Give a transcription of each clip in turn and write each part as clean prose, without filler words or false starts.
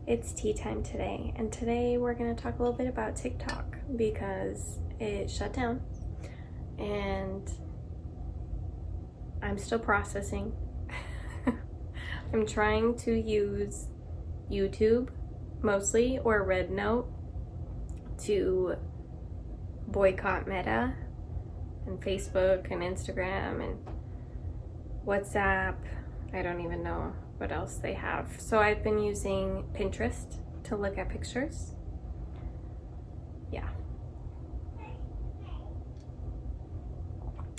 It's tea time today, and today we're going to talk a little bit about TikTok because it shut down and I'm still processing. I'm trying to use YouTube mostly or Red Note to boycott Meta and Facebook and Instagram and WhatsApp. I don't even know what else they have. So I've been using Pinterest to look at pictures. Yeah.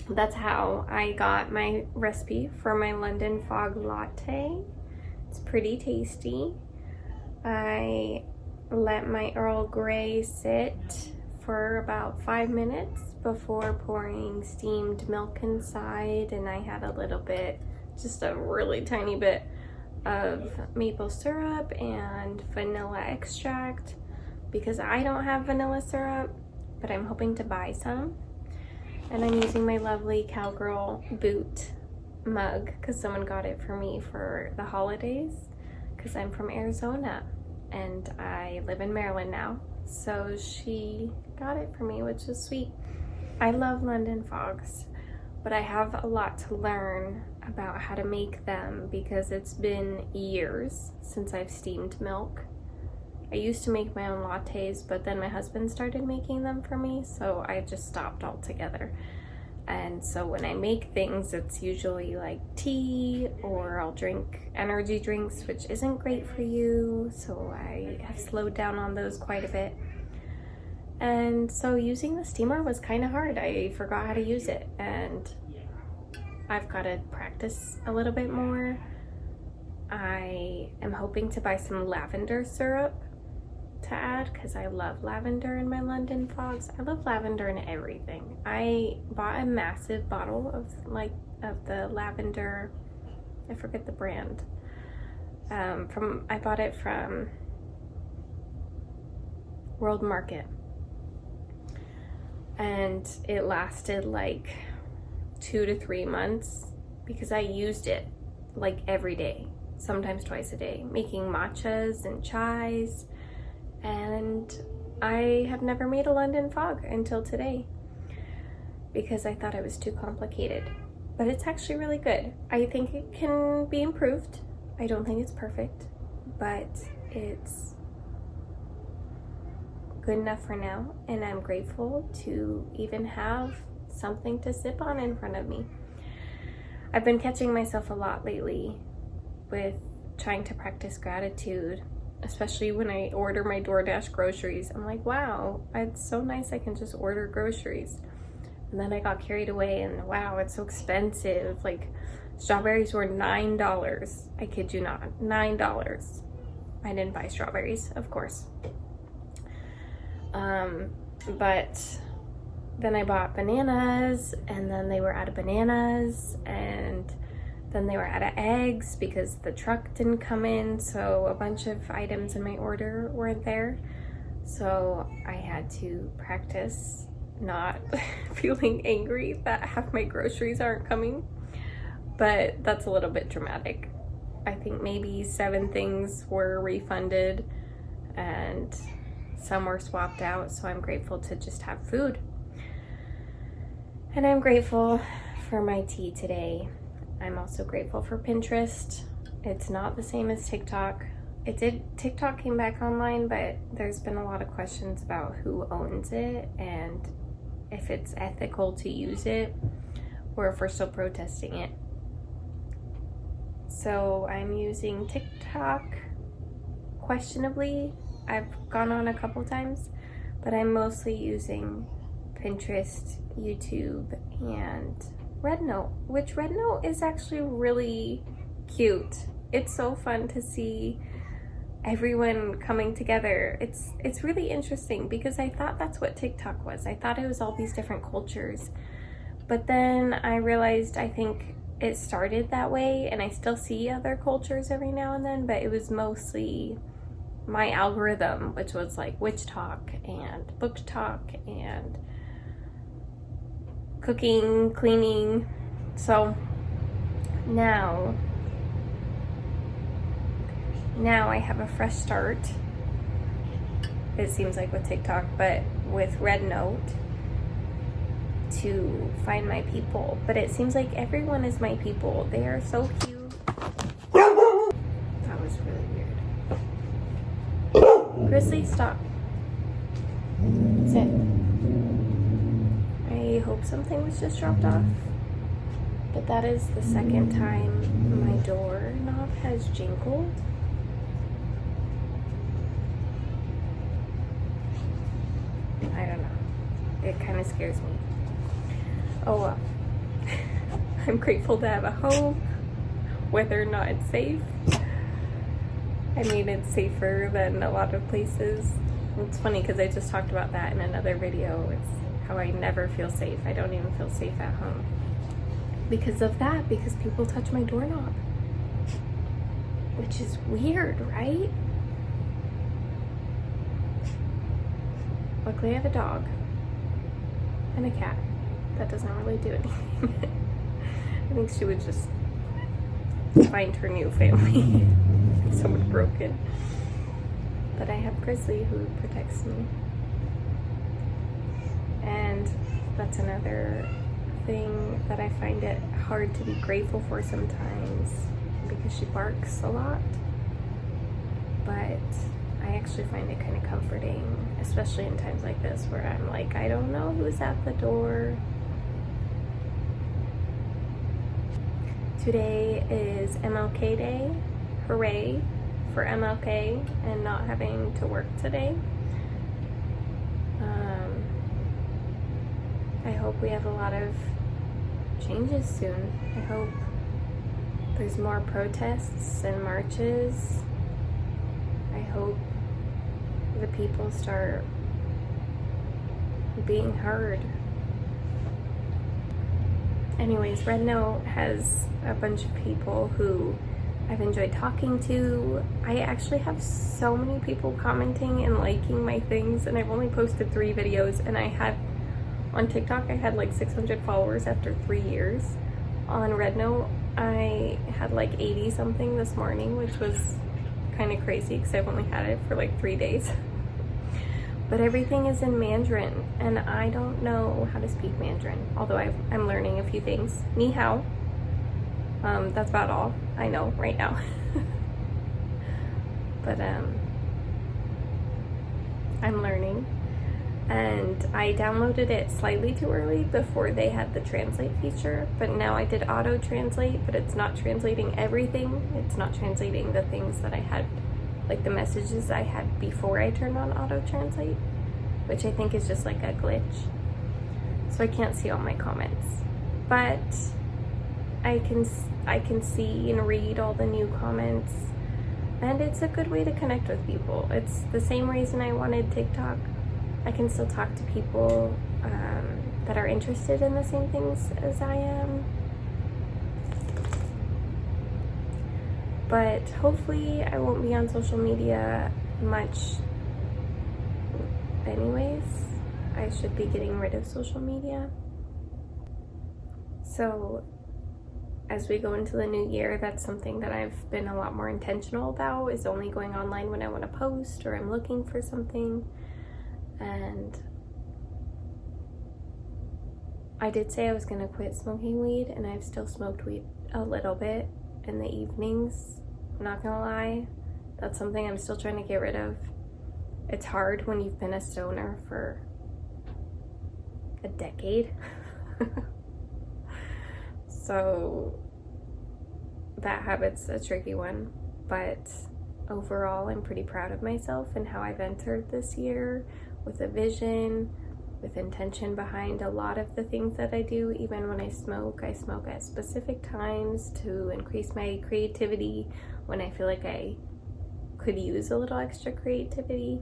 That's how I got my recipe for my London Fog latte. It's pretty tasty. I let my Earl Grey sit for about 5 minutes before pouring steamed milk inside, and I had a little bit, just a really tiny bit of maple syrup and vanilla extract because I don't have vanilla syrup, but I'm hoping to buy some. And I'm using my lovely Cowgirl boot mug because someone got it for me for the holidays because I'm from Arizona and I live in Maryland now. So she got it for me, which is sweet. I love London fogs, but I have a lot to learn about how to make them because it's been years since I've steamed milk. I used to make my own lattes, but then my husband started making them for me, so I just stopped altogether. And so when I make things, it's usually like tea, or I'll drink energy drinks, which isn't great for you, so I have slowed down on those quite a bit. And so using the steamer was kind of hard. I forgot how to use it, and I've got to practice a little bit more. I am hoping to buy some lavender syrup to add because I love lavender in my London fogs. I love lavender in everything. I bought a massive bottle of the lavender, I forget the brand. I bought it from World Market, and it lasted like 2 to 3 months because I used it like every day, sometimes twice a day, making matchas and chais. And I have never made a London fog until today because I thought it was too complicated, but it's actually really good. I think it can be improved. I don't think it's perfect, but it's good enough for now, and I'm grateful to even have something to sip on in front of me. I've been catching myself a lot lately with trying to practice gratitude, especially when I order my DoorDash groceries. I'm like, wow, it's so nice I can just order groceries. And then I got carried away and wow, it's so expensive. Like strawberries were $9. I kid you not, $9. I didn't buy strawberries, of course. But then I bought bananas, and then they were out of bananas, and then they were out of eggs because the truck didn't come in, so a bunch of items in my order weren't there. So I had to practice not feeling angry that half my groceries aren't coming, but that's a little bit dramatic. I think maybe 7 things were refunded and some were swapped out, so I'm grateful to just have food. And I'm grateful for my tea today. I'm also grateful for Pinterest. It's not the same as TikTok. TikTok came back online, but there's been a lot of questions about who owns it and if it's ethical to use it or if we're still protesting it. So I'm using TikTok questionably. I've gone on a couple times, but I'm mostly using Pinterest, YouTube, and Red Note, which Red Note is actually really cute. It's so fun to see everyone coming together. It's really interesting because I thought that's what TikTok was. I thought it was all these different cultures, but then I realized I think it started that way, and I still see other cultures every now and then, but it was mostly my algorithm, which was like witch talk and book talk and cooking, cleaning. So now now I have a fresh start, it seems like with TikTok, but with Red Note, to find my people. But it seems like everyone is my people. They are so cute. That was really weird. Grizzly, stop. Sit. I hope something was just dropped off. But that is the second time my door knob has jingled. I don't know. It kind of scares me. Oh well. I'm grateful to have a home, whether or not it's safe. I mean, it's safer than a lot of places. It's funny because I just talked about that in another video. It's how I never feel safe. I don't even feel safe at home. Because of that, because people touch my doorknob. Which is weird, right? Luckily I have a dog and a cat. That doesn't really do anything. I think she would just find her new family if someone broke in. But I have Grizzly who protects me. And that's another thing that I find it hard to be grateful for sometimes, because she barks a lot. But I actually find it kind of comforting, especially in times like this where I'm like, I don't know who's at the door. Today is MLK Day. Hooray for MLK and not having to work today. I hope we have a lot of changes soon. I hope there's more protests and marches. I hope the people start being heard. Anyways, Red Note has a bunch of people who I've enjoyed talking to. I actually have so many people commenting and liking my things, and I've only posted 3 videos, and I had on TikTok I had like 600 followers after 3 years. On Red Note I had like 80 something this morning, which was kind of crazy because I've only had it for like 3 days. But everything is in Mandarin, and I don't know how to speak Mandarin, although I'm learning a few things. Ni hao. That's about all I know right now. But I'm learning, and I downloaded it slightly too early before they had the translate feature, but now I did auto translate, but it's not translating everything. It's not translating the things that I had, like the messages I had before I turned on auto translate, which I think is just like a glitch. So I can't see all my comments, but I can see and read all the new comments, and it's a good way to connect with people. It's the same reason I wanted TikTok. I can still talk to people that are interested in the same things as I am. But hopefully I won't be on social media much anyways. I should be getting rid of social media. So as we go into the new year, that's something that I've been a lot more intentional about, is only going online when I want to post or I'm looking for something. And I did say I was going to quit smoking weed, and I've still smoked weed a little bit in the evenings. I'm not gonna lie, that's something I'm still trying to get rid of. It's hard when you've been a stoner for a decade. So that habit's a tricky one, but overall I'm pretty proud of myself and how I've entered this year with a vision, with intention behind a lot of the things that I do. Even when I smoke at specific times to increase my creativity when I feel like I could use a little extra creativity.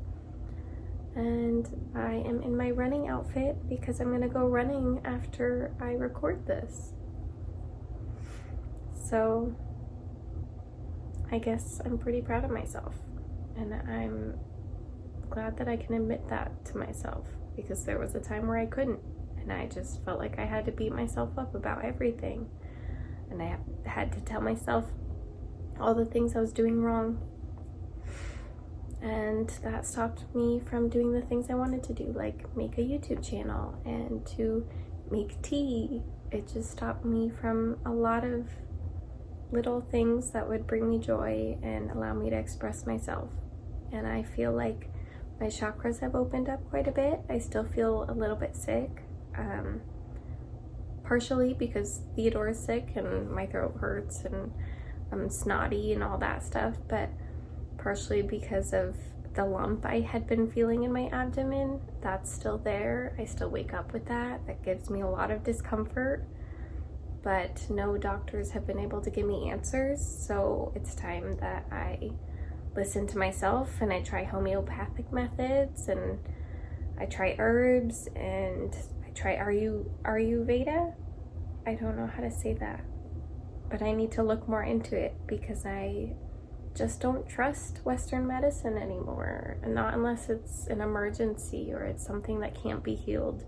And I am in my running outfit because I'm gonna go running after I record this. So I guess I'm pretty proud of myself, and I'm glad that I can admit that to myself, because there was a time where I couldn't, and I just felt like I had to beat myself up about everything, and I had to tell myself all the things I was doing wrong. And that stopped me from doing the things I wanted to do, like make a YouTube channel and to make tea. It just stopped me from a lot of little things that would bring me joy and allow me to express myself. And I feel like my chakras have opened up quite a bit. I still feel a little bit sick, partially because Theodore is sick and my throat hurts and I'm snotty and all that stuff, but partially because of the lump I had been feeling in my abdomen. That's still there. I still wake up with that. That gives me a lot of discomfort, but no doctors have been able to give me answers. So it's time that I listen to myself and I try homeopathic methods and I try herbs and I try Ayurveda. I don't know how to say that, but I need to look more into it because I just don't trust Western medicine anymore, and not unless it's an emergency or it's something that can't be healed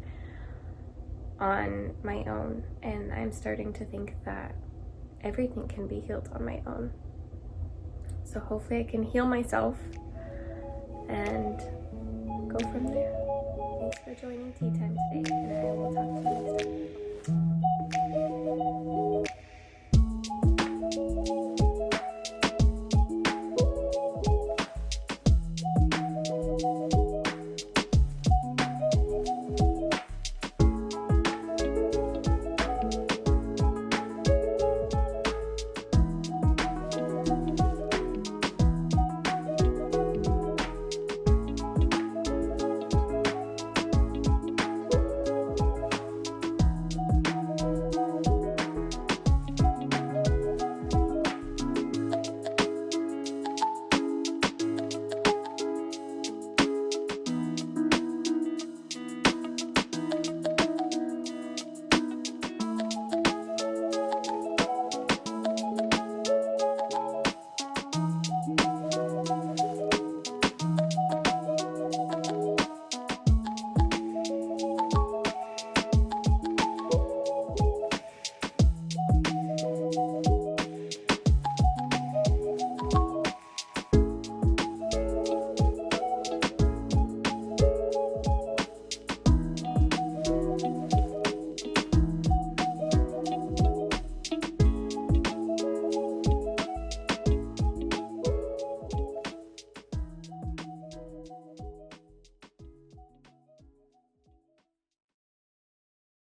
on my own. And I'm starting to think that everything can be healed on my own. So hopefully I can heal myself and go from there. Thanks for joining Tea Time today, and I will talk to you next time.